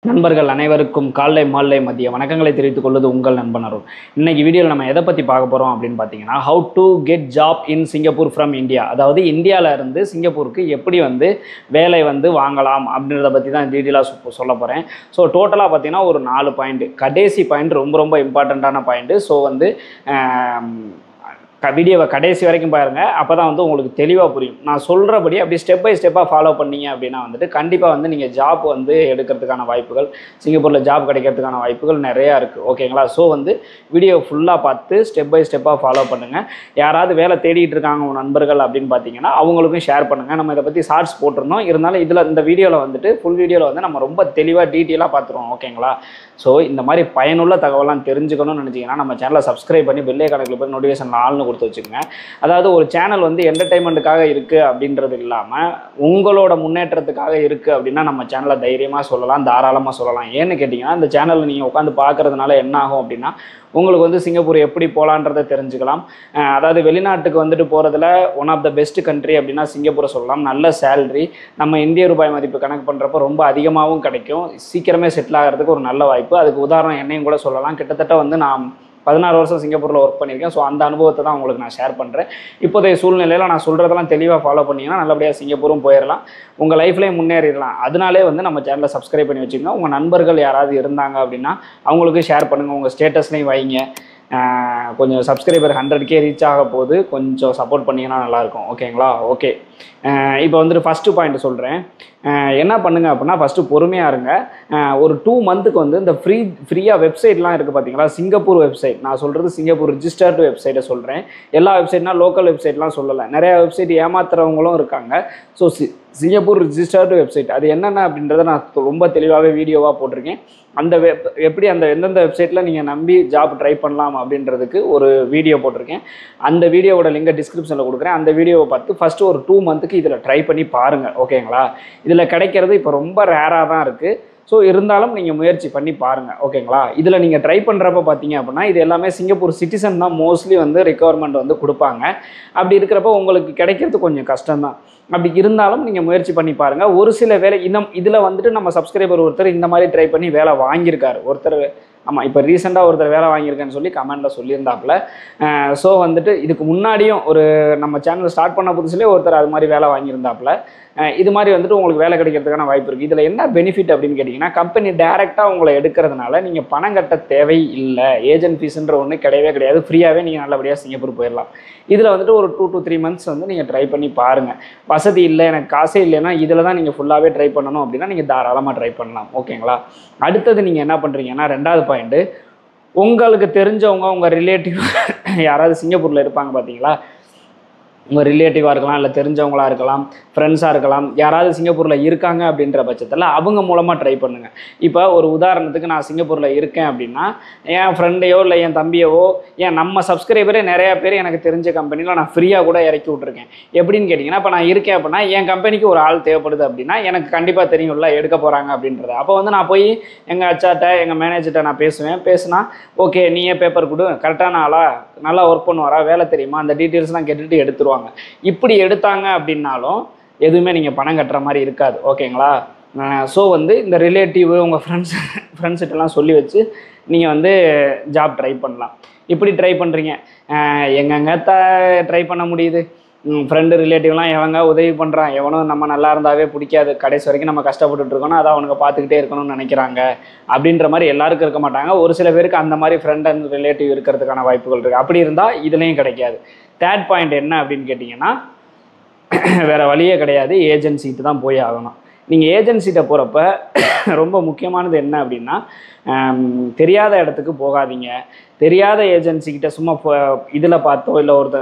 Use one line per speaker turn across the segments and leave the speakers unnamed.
நண்பர்கள் அனைவருக்கும் காலை மாலை மதிய வணக்கங்களை தெரிவித்துக் கொள்வது உங்கள் நண்பன் அருண். இன்னைக்கு வீடியோவில் நம்ம எதை பற்றி பார்க்க போகிறோம் அப்படின்னு பார்த்தீங்கன்னா, how to get job in Singapore from India. அதாவது இந்தியாவில் இருந்து சிங்கப்பூருக்கு எப்படி வேலை வாங்கலாம் அப்படின்றத பற்றி தான் டீட்டெயிலாக சொல்ல போகிறேன். ஸோ டோட்டலாக பார்த்தீங்கன்னா ஒரு 4 பாயிண்ட். கடைசி பாயிண்ட் ரொம்ப ரொம்ப இம்பார்ட்டண்ட்டான பாயிண்ட்டு. ஸோ வீடியோவை கடைசி வரைக்கும் பாருங்கள். அப்போ தான் உங்களுக்கு தெளிவாக புரியும். நான் சொல்கிறபடி அப்படி ஸ்டெப் பை ஸ்டெப்பாக ஃபாலோ பண்ணீங்க அப்படின்னா கண்டிப்பாக நீங்கள் ஜாப் எடுக்கிறதுக்கான வாய்ப்புகள், சிங்கப்பூரில் ஜாப் கிடைக்கிறதுக்கான வாய்ப்புகள் நிறையா இருக்குது. ஓகேங்களா? ஸோ வீடியோ ஃபுல்லாக பார்த்து ஸ்டெப் பை ஸ்டெப்பாக ஃபாலோ பண்ணுங்கள். யாராவது வேலை தேடிட்டு இருக்காங்க உங்கள் நண்பர்கள் அப்படின்னு பார்த்தீங்கன்னா அவங்களுக்கும் ஷேர் பண்ணுங்கள். நம்ம இதை பற்றி ஷார்ட்ஸ் போட்டிருந்தோம். இருந்தாலும் இந்த வீடியோவில் ஃபுல் வீடியோவில் நம்ம ரொம்ப தெளிவாக டீட்டெயிலாக பார்த்துருவோம். ஓகேங்களா? ஸோ இந்த மாதிரி பயனுள்ள தகவலாம் தெரிஞ்சுக்கணும்னு நினச்சிங்கன்னா நம்ம சேனலை சப்ஸ்கிரைப் பண்ணி பெல் ஐகானை கிளிக் பண்ணி நோட்டிஃபிகேஷன் ஆல்னு கொடுத்து வச்சுக்கோங்க. அதாவது ஒரு சேனல் என்டர்டைன்மெண்ட்டுக்காக இருக்குது அப்படின்றது இல்லாமல் உங்களோட முன்னேற்றத்துக்காக இருக்குது அப்படின்னா நம்ம சேனலை தைரியமாக சொல்லலாம், தாராளமாக சொல்லலாம். ஏன்னு கேட்டிங்கன்னா இந்த சேனலில் நீங்கள் உட்காந்து பார்க்குறதுனால என்ன ஆகும் அப்படின்னா உங்களுக்கு சிங்கப்பூர் எப்படி போகலான்றதை தெரிஞ்சுக்கலாம். அதாவது வெளிநாட்டுக்கு போகிறதுல one of the best country அப்படின்னா சிங்கப்பூரை சொல்லலாம். நல்ல சேலரி, நம்ம இந்திய ரூபாய் மதிப்பு கணக்கு பண்ணுறப்ப ரொம்ப அதிகமாகவும் கிடைக்கும். சீக்கிரமே செட்டில் ஆகிறதுக்கு ஒரு நல்ல வாய்ப்பு. அதுக்கு உதாரணம் என்னையும் கூட சொல்லலாம். கிட்டத்தட்ட நான் 16 வருஷம் சிங்கப்பூரில் ஒர்க் பண்ணியிருக்கேன். ஸோ அந்த அனுபவத்தை தான் உங்களுக்கு நான் ஷேர் பண்ணுறேன். இப்போதைய சூழ்நிலையில் நான் சொல்கிறதெல்லாம் தெளிவாக ஃபாலோ பண்ணிங்கன்னா நல்லபடியாக சிங்கப்பூரும் போயிடலாம், உங்கள் லைஃப்லேயும் முன்னேறிடலாம். அதனாலே நம்ம சேனலை சப்ஸ்கிரைப் பண்ணி வச்சுக்கோங்க. உங்கள் நண்பர்கள் யாராவது இருந்தாங்க அப்படின்னா அவங்களுக்கு ஷேர் பண்ணுங்கள், உங்கள் ஸ்டேட்டஸ்லையும் வைங்க. கொஞ்சம் சப்ஸ்கிரைபர் 100K ரீச் ஆக போது கொஞ்சம் சப்போர்ட் பண்ணிங்கன்னா நல்லாயிருக்கும். ஓகேங்களா? ஓகே, இப்போ ஃபஸ்ட்டு பாயிண்ட் சொல்கிறேன். என்ன பண்ணுங்க அப்படின்னா ஃபஸ்ட்டு பொறுமையாக இருங்க. ஒரு 2 மந்த்துக்கு இந்த ஃப்ரீயாக வெப்சைட்லாம் இருக்குது பார்த்தீங்களா, சிங்கப்பூர் வெப்சைட். நான் சொல்கிறது சிங்கப்பூர் ரிஜிஸ்டர்டு வெப்சைட்டை சொல்கிறேன். எல்லா வெப்சைட்னா லோக்கல் வெப்சைட்லாம் சொல்லலை. நிறையா வெப்சைட் ஏமாத்துறவங்களும் இருக்காங்க. ஸோ சிங்கப்பூர் ரிஜிஸ்டர்டு வெப்சைட் அது என்னென்ன அப்படின்றத நான் ரொம்ப தெளிவாகவே வீடியோவாக போட்டிருக்கேன். எப்படி எந்தெந்த வெப்சைட்டில் நீங்கள் நம்பி ஜாப் ட்ரை பண்ணலாம் அப்படின்றதுக்கு ஒரு வீடியோ போட்டிருக்கேன். அந்த வீடியோவோட லிங்கை டிஸ்கிரிப்ஷனில் கொடுக்குறேன். அந்த வீடியோவை பார்த்து ஃபஸ்ட்டு ஒரு 2 மந்த்துக்கு இதில் ட்ரை பண்ணி பாருங்கள். ஓகேங்களா? இதில் கிடைக்கிறது இப்போ ரொம்ப ரேராக தான் இருக்குது. ஸோ இருந்தாலும் நீங்கள் முயற்சி பண்ணி பாருங்கள். ஓகேங்களா? இதில் நீங்கள் ட்ரை பண்ணுறப்ப பார்த்தீங்க அப்படின்னா இது எல்லாமே சிங்கப்பூர் சிட்டிசன் தான் மோஸ்ட்லி ரெக்குவயர்மெண்ட் கொடுப்பாங்க. அப்படி இருக்கிறப்ப உங்களுக்கு கிடைக்கிறது கொஞ்சம் கஷ்டம்தான். அப்படி இருந்தாலும் நீங்கள் முயற்சி பண்ணி பாருங்கள். ஒரு சில வேலை இதில் நம்ம சப்ஸ்கிரைபர் ஒருத்தர் இந்த மாதிரி ட்ரை பண்ணி வேலை வாங்கியிருக்காரு. ஒருத்தர் ஆமாம், இப்போ ரீசெண்டாக ஒருத்தர் வேலை வாங்கியிருக்கேன்னு சொல்லி கமெண்டில் சொல்லியிருந்தாப்புல. ஸோ இதுக்கு முன்னாடியும் நம்ம சேனல் ஸ்டார்ட் பண்ண புதுசுலேயே ஒருத்தர் அது மாதிரி வேலை வாங்கியிருந்தாப்புல. இது மாதிரி உங்களுக்கு வேலை கிடைக்கிறதுக்கான வாய்ப்பு இருக்குது. இதில் என்ன பெனிஃபிட் அப்படின்னு கேட்டிங்கன்னா, கம்பெனி டேரெக்டாக உங்களை எடுக்கிறதுனால நீங்கள் பணம் கட்ட தேவை இல்லை. ஏஜென்ட் ஃபீஸுன்ற ஒன்று கிடையவே கிடையாது. ஃப்ரீயாகவே நீங்கள் நல்லபடியாக சிங்கப்பூர் போயிடலாம். இதில் ஒரு 2 to 3 மந்த்ஸ் நீங்கள் ட்ரை பண்ணி பாருங்கள். வசதி இல்லை, எனக்கு காசே இல்லைன்னா இதில் தான் நீங்கள் ஃபுல்லாகவே ட்ரை பண்ணணும் அப்படின்னா நீங்கள் தாராளமாக ட்ரை பண்ணலாம். ஓகேங்களா? அடுத்தது நீங்கள் என்ன பண்ணுறீங்கன்னா, 2வது பாயிண்ட்டு, உங்களுக்கு தெரிஞ்சவங்க உங்கள் ரிலேட்டிவ் யாராவது சிங்கப்பூரில் இருப்பாங்க பார்த்தீங்களா, உங்கள் ரிலேட்டிவாக இருக்கலாம், இல்லை தெரிஞ்சவங்களாக இருக்கலாம், ஃப்ரெண்ட்ஸாக இருக்கலாம், யாராவது சிங்கப்பூரில் இருக்காங்க அப்படின்ற பட்சத்தில் அவங்க மூலமாக ட்ரை பண்ணுங்கள். இப்போ ஒரு உதாரணத்துக்கு நான் சிங்கப்பூரில் இருக்கேன் அப்படின்னா என் ஃப்ரெண்டையோ இல்லை என் தம்பியவோ நம்ம சப்ஸ்கிரைபரே நிறையா பேர் எனக்கு தெரிஞ்ச கம்பெனியில் நான் ஃப்ரீயாக கூட இறக்கி விட்ருக்கேன். எப்படின்னு கேட்டிங்கன்னா, இப்போ நான் இருக்கேன் அப்படின்னா என் கம்பெனிக்கு ஒரு ஆள் தேவைப்படுது அப்படின்னா எனக்கு கண்டிப்பாக தெரியும்ல எடுக்க போகிறாங்க அப்படின்றது. அப்போ நான் போய் எங்கள் அச்சாட்ட எங்கள் மேனேஜர்கிட்ட நான் பேசினா ஓகே நீயே பேப்பர் கொடு, கரெக்டான ஆளா, நல்லா ஒர்க் பண்ணுவாரா, வேலை தெரியுமா, அந்த டீட்டெயில்ஸ்லாம் கேட்டுட்டு எடுத்துருவாங்க. இப்படி எடுத்தாங்க அப்படின்னாலும் எதுவுமே நீங்கள் பணம் கட்டுற மாதிரி இருக்காது. ஓகேங்களா? ஸோ இந்த ரிலேட்டிவ் உங்கள் ஃப்ரெண்ட்ஸ்கிட்டலாம் சொல்லி வச்சு நீங்கள் ஜாப் ட்ரை பண்ணலாம். இப்படி ட்ரை பண்ணுறீங்க, எங்கெங்க ட்ரை பண்ண முடியுது? ஃப்ரெண்டு ரிலேட்டிவ்லாம் எவங்க உதவி பண்ணுறான், எவனும் நம்ம நல்லா இருந்தாவே பிடிக்காது, கடைசி வரைக்கும் நம்ம கஷ்டப்பட்டுட்டு இருக்கணும், அதை அவனுங்க பார்த்துக்கிட்டே இருக்கணும்னு நினைக்கிறாங்க அப்படின்ற மாதிரி எல்லாருக்கும் இருக்க மாட்டாங்க. ஒரு சில பேருக்கு அந்த மாதிரி ஃப்ரெண்ட் அண்ட் ரிலேட்டிவ் இருக்கிறதுக்கான வாய்ப்புகள் இருக்குது. அப்படி இருந்தால் இதுலேயும் கிடைக்காது. 3rd பாயிண்ட் என்ன அப்படின்னு கேட்டிங்கன்னா, வேறு வழியே கிடையாது, ஏஜென்சிட்டு தான் போய் ஆகணும். நீங்கள் ஏஜென்சிட்ட போகிறப்ப ரொம்ப முக்கியமானது என்ன அப்படின்னா, தெரியாத இடத்துக்கு போகாதீங்க. தெரியாத ஏஜென்சிக்கிட்ட சும்மா இதில் பார்த்தோ இல்லை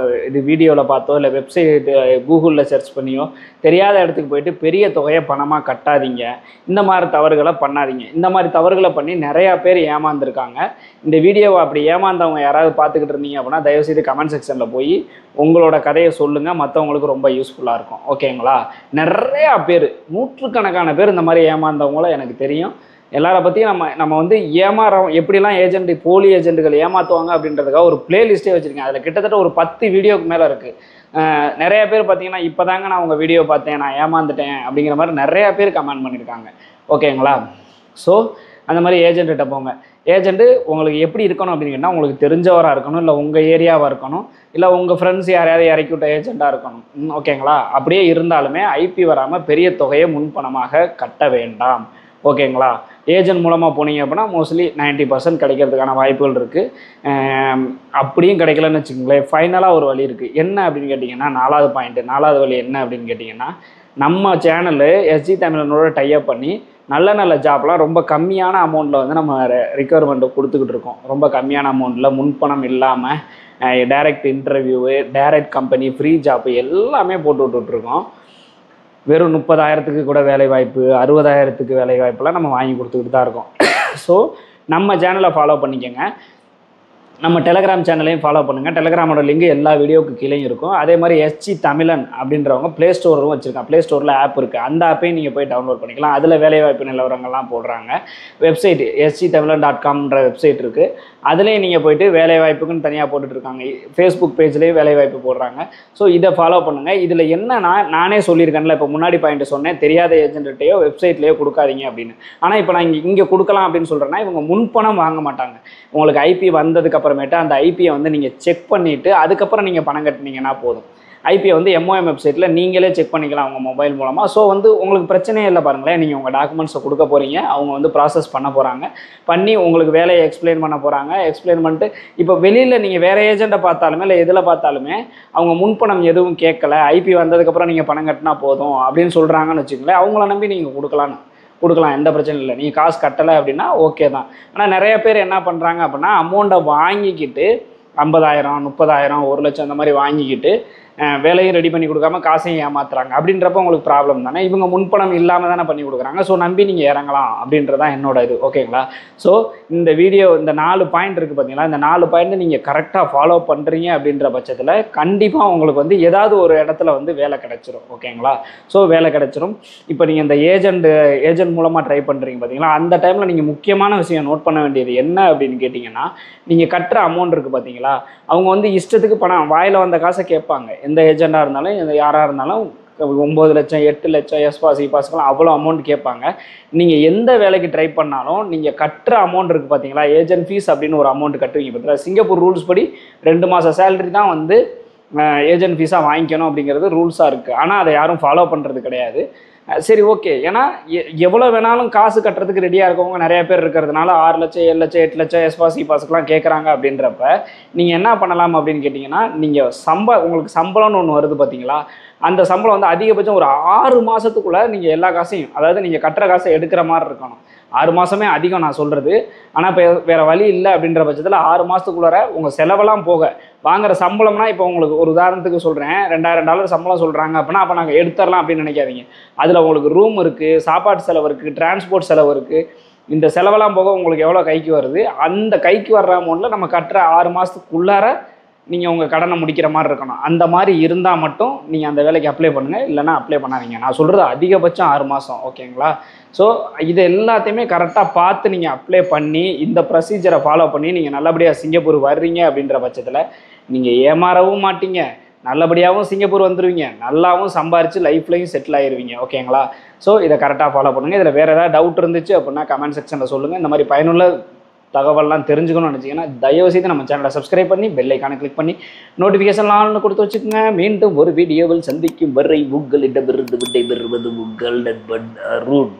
இது வீடியோவில் பார்த்தோ இல்லை வெப்சைட்டு கூகுளில் சர்ச் பண்ணியோ தெரியாத இடத்துக்கு போயிட்டு பெரிய தொகையை பணமாக கட்டாதீங்க. இந்த மாதிரி தவறுகளை பண்ணாதீங்க. இந்த மாதிரி தவறுகளை பண்ணி நிறையா பேர் ஏமாந்துருக்காங்க. இந்த வீடியோவை அப்படி ஏமாந்தவங்க யாராவது பார்த்துக்கிட்டு இருந்தீங்க அப்படின்னா தயவுசெய்து கமெண்ட் செக்ஷனில் போய் உங்களோட கதையை சொல்லுங்கள், மற்றவங்களுக்கு ரொம்ப யூஸ்ஃபுல்லாக இருக்கும். ஓகேங்களா? நிறையா பேர், நூற்றுக்கணக்கான பேர் இந்த மாதிரி ஏமாந்தவங்கள எனக்கு தெரியும். எல்லாரை பற்றியும் நம்ம ஏமாறோம், எப்படிலாம் போலி ஏஜென்ட்டுகள் ஏமாற்றுவாங்க அப்படின்றதுக்காக ஒரு பிளேலிஸ்ட்டே வச்சுருக்கேன். அதில் கிட்டத்தட்ட ஒரு 10 வீடியோக்கு மேலே இருக்குது. நிறைய பேர் பார்த்தீங்கன்னா இப்போ தாங்க நான் உங்கள் வீடியோ பார்த்தேன், நான் ஏமாந்துட்டேன் அப்படிங்கிற மாதிரி நிறையா பேர் கமெண்ட் பண்ணியிருக்காங்க. ஓகேங்களா? ஸோ அந்த மாதிரி ஏஜென்ட்கிட்ட போங்க. ஏஜென்ட்டு உங்களுக்கு எப்படி இருக்கணும் அப்படின்னு கேட்டால், உங்களுக்கு தெரிஞ்சவராக இருக்கணும், இல்லை உங்கள் ஏரியாவாக இருக்கணும், இல்லை உங்கள் ஃப்ரெண்ட்ஸ் யாரையாவது இறக்கி விட்ட ஏஜெண்ட்டாக இருக்கணும். ஓகேங்களா? அப்படியே இருந்தாலுமே ஐபி வராமல் பெரிய தொகையை முன்பணமாக கட்ட வேண்டாம். ஓகேங்களா? ஏஜென்ட் மூலமாக போனீங்க அப்படின்னா மோஸ்ட்லி 90% கிடைக்கிறதுக்கான வாய்ப்புகள் இருக்குது. அப்படியும் கிடைக்கலன்னு வச்சுக்கோங்களேன், ஃபைனலாக ஒரு வழி இருக்குது. என்ன அப்படின்னு கேட்டிங்கன்னா, 4வது பாயிண்ட்டு, 4வது வழி என்ன அப்படின்னு கேட்டிங்கன்னா, நம்ம சேனலு எஸ்ஜி தமிழனோட டைப் பண்ணி நல்ல நல்ல ஜாப்லாம் ரொம்ப கம்மியான அமௌண்ட்டில் வந்து நம்ம ரிக்வயர்மெண்ட்டு கொடுத்துக்கிட்டு இருக்கோம். ரொம்ப கம்மியான அமௌண்ட்டில் முன்பணம் இல்லாமல் direct interview, direct company, free job எல்லாமே போட்டு விட்டுட்ருக்கோம். வெறும் 30,000க்கு கூட வேலைவாய்ப்பு, 60,000க்கு வேலைவாய்ப்புலாம் நம்ம வாங்கி கொடுத்துக்கிட்டு தான் இருக்கோம். ஸோ நம்ம சேனலை ஃபாலோ பண்ணிக்கோங்க. நம்ம டெலகிராம் சேனலையும் ஃபாலோ பண்ணுங்கள். டெலகிராமோட லிங்க் எல்லா வீடியோவுக்கு கீழேயும் இருக்கும். அதே மாதிரி எஸ்ஜி தமிழன் அப்படின்றவங்க ப்ளே ஸ்டோரும் வச்சுருக்காங்க. ப்ளே ஸ்டோரில் ஆப் இருக்குது. அந்த ஆப்பையும் நீங்கள் போய் டவுன்லோட் பண்ணிக்கலாம். அதில் வேலைவாய்ப்பு நிலவரங்கள்லாம் போடுறாங்க. வெப்சைட் sgtamilan.comன்ற வெப்சைட் இருக்குது. அதுலேயும் நீங்கள் போய்ட்டு வேலைவாய்ப்புக்குன்னு தனியாக போட்டுட்ருக்காங்க. ஃபேஸ்புக் பேஜ்லேயும் வேலைவாய்ப்பு போடுறாங்க. ஸோ இதை ஃபாலோ பண்ணுங்கள். இதில் என்னன்னா, நானே சொல்லியிருக்கேன்ல, இப்போ முன்னாடி பாயிண்ட் சொன்னேன், தெரியாத ஏஜென்ட்டையோ வெப்சைட்லேயோ கொடுக்காதீங்க அப்படின்னு. ஆனால் இப்போ நான் இங்கே கொடுக்கலாம் அப்படின்னு சொல்கிறேன்னா, இவங்க முன்பணம் வாங்க மாட்டாங்க. உங்களுக்கு ஐபி வந்ததுக்கு அப்புறமேட்டு அந்த ஐபியை வந்து நீங்கள் செக் பண்ணிவிட்டு அதுக்கப்புறம் நீங்கள் பணம் கட்டினீங்கன்னா போதும். ஐபியை வந்து MOM வெப்சைட்டில் நீங்களே செக் பண்ணிக்கலாம் உங்கள் மொபைல் மூலமாக. ஸோ வந்து உங்களுக்கு பிரச்சனையே இல்லை. பாருங்களேன், நீங்கள் உங்கள் டாக்குமெண்ட்ஸை கொடுக்க போகிறீங்க, அவங்க வந்து ப்ராசஸ் பண்ண போகிறாங்க, பண்ணி உங்களுக்கு வேலையை எக்ஸ்பிளைன் பண்ண போகிறாங்க. எக்ஸ்பிளைன் பண்ணிட்டு இப்போ வெளியில் நீங்கள் வேறு ஏஜெண்ட்டை பார்த்தாலுமே இல்லை எதில் பார்த்தாலுமே அவங்க முன்பணம் எதுவும் கேட்கல, ஐபி வந்ததுக்கப்புறம் நீங்கள் பணம் கட்டினா போதும் அப்படின்னு சொல்கிறாங்கன்னு வச்சுக்கோங்களேன். அவங்கள நம்பி நீங்கள் கொடுக்கலாம், எந்த பிரச்சனையும் இல்லை. நீங்கள் காசு கட்டலை அப்படின்னா ஓகே தான். ஆனால் நிறைய பேர் என்ன பண்ணுறாங்க அப்படின்னா, அமௌண்ட்டை வாங்கிக்கிட்டு 50,000, 30,000, 1,00,000 அந்த மாதிரி வாங்கிக்கிட்டு வேலையும் ரெடி பண்ணி கொடுக்காம காசையும் ஏமாத்துறாங்க. அப்படின்றப்ப உங்களுக்கு ப்ராப்ளம் தானே. இவங்க முன்பணம் இல்லாமல் தானே பண்ணி கொடுக்குறாங்க. ஸோ நம்பி நீங்கள் இறங்கலாம் அப்படின்றதான் என்னோட இது. ஓகேங்களா? ஸோ இந்த வீடியோ, இந்த 4 பாயிண்ட் இருக்குது பார்த்தீங்களா, இந்த 4 பாயிண்ட்டு நீங்கள் கரெக்டாக ஃபாலோ பண்ணுறீங்க அப்படின்ற பட்சத்தில் கண்டிப்பாக உங்களுக்கு வந்து ஏதாவது ஒரு இடத்துல வந்து வேலை கிடச்சிரும். ஓகேங்களா? ஸோ வேலை கிடச்சிரும். இப்போ நீங்கள் இந்த ஏஜென்ட் மூலமாக ட்ரை பண்ணுறீங்க பார்த்தீங்களா, அந்த டைமில் நீங்கள் முக்கியமான விஷயம் நோட் பண்ண வேண்டியது என்ன அப்படின்னு கேட்டிங்கன்னா, நீங்கள் கட்டுற அமௌண்ட் இருக்குது பார்த்தீங்களா, அவங்க வந்து இஷ்டத்துக்கு பணம் வாயில் வந்த காசை கேட்பாங்க. எந்த ஏஜெண்டாக இருந்தாலும் யாராக இருந்தாலும் 9 லட்சம் 8 லட்சம் எஸ்பாஸ் இபாஸ்க்கெலாம் அவ்வளோ அமௌண்ட் கேட்பாங்க. நீங்கள் எந்த வேலைக்கு ட்ரை பண்ணாலும் நீங்கள் கட்டுற அமௌண்ட் இருக்குது பார்த்தீங்களா, ஏஜென்ட் ஃபீஸ் அப்படின்னு ஒரு அமௌண்ட் கட்டுவீங்க பார்த்தீங்களா. சிங்கப்பூர் ரூல்ஸ் படி 2 மாதம் சேலரி தான் வந்து ஏஜென்ட் ஃபீஸாக வாங்கிக்கணும் அப்படிங்கிறது ரூல்ஸாக இருக்குது. ஆனால் அதை யாரும் ஃபாலோ பண்ணுறது கிடையாது. சரி, ஓகே. ஏன்னா எவ்வளோ வேணாலும் காசு கட்டுறதுக்கு ரெடியாக இருக்கவங்க நிறைய பேர் இருக்கிறதுனால 6 லட்சம் 7 லட்சம் 8 லட்சம் எஸ்பாஸ் இபாஸ்க்கெலாம் கேட்குறாங்க. அப்படின்றப்ப நீங்கள் என்ன பண்ணலாம் அப்படின்னு கேட்டிங்கன்னா, நீங்கள் உங்களுக்கு சம்பளம்னு ஒன்று வருது பார்த்தீங்களா, அந்த சம்பளம் வந்து அதிகபட்சம் ஒரு 6 மாதத்துக்குள்ளே நீங்கள் எல்லா காசையும், அதாவது நீங்கள் கட்டுற காசை எடுக்கிற மாதிரி இருக்கணும். 6 மாதமே அதிகம் நான் சொல்கிறது. ஆனால் இப்போ வேறு வழி இல்லை அப்படின்ற பட்சத்தில் 6 மாதத்துக்குள்ளார உங்கள் செலவெல்லாம் போக வாங்குகிற சம்பளம்னா, இப்போ உங்களுக்கு ஒரு உதாரணத்துக்கு சொல்கிறேன், $2,000 சம்பளம் சொல்கிறாங்க அப்படின்னா, அப்போ நாங்கள் எடுத்துடலாம் அப்படின்னு நினைக்காதீங்க. அதில் உங்களுக்கு ரூம் இருக்குது, சாப்பாட்டு செலவு இருக்குது, டிரான்ஸ்போர்ட் செலவு இருக்குது. இந்த செலவெல்லாம் போக உங்களுக்கு எவ்வளோ கைக்கு வருது, அந்த கைக்கு வர்ற அமௌண்ட்டில் நம்ம கட்டுற 6 மாதத்துக்குள்ளார நீங்கள் உங்கள் கடனை முடிக்கிற மாதிரி இருக்கணும். அந்த மாதிரி இருந்தால் மட்டும் நீங்கள் அந்த வேலைக்கு அப்ளை பண்ணுங்கள், இல்லைனா அப்ளை பண்ணாதீங்க. நான் சொல்கிறது அதிகபட்சம் 6 மாதம். ஓகேங்களா? ஸோ இது எல்லாத்தையுமே கரெக்டாக பார்த்து நீங்கள் அப்ளை பண்ணி இந்த ப்ரொசீஜரை ஃபாலோ பண்ணி நீங்கள் நல்லபடியாக சிங்கப்பூர் வர்றீங்க அப்படின்ற பட்சத்தில் நீங்கள் ஏமாறவும் மாட்டீங்க, நல்லபடியாகவும் சிங்கப்பூர் வந்துடுவீங்க, நல்லாவும் சம்பாரித்து லைஃப்லையும் செட்டில் ஆகிடுவீங்க. ஓகேங்களா? ஸோ இதை கரெக்டாக ஃபாலோ பண்ணுங்கள். இதில் வேறு ஏதாவது டவுட் இருந்துச்சு அப்படின்னா கமெண்ட் செக்ஷனில் சொல்லுங்கள். இந்த மாதிரி பயனுள்ள தகவல்லாம் தெரிஞ்சுக்கணும்னு நினச்சிங்கன்னா தயவுசெய்து நம்ம சேனலை சப்ஸ்கிரைப் பண்ணி பெல் ஐக்கானை கிளிக் பண்ணி நோட்டிஃபிகேஷன்லாம் ஆன்ல கொடுத்து வச்சுக்கோங்க. மீண்டும் ஒரு வீடியோவில் சந்திக்கும் வரை உங்களிடமிருந்து விடைபெறுவது உங்கள் நண்பன் அருண்.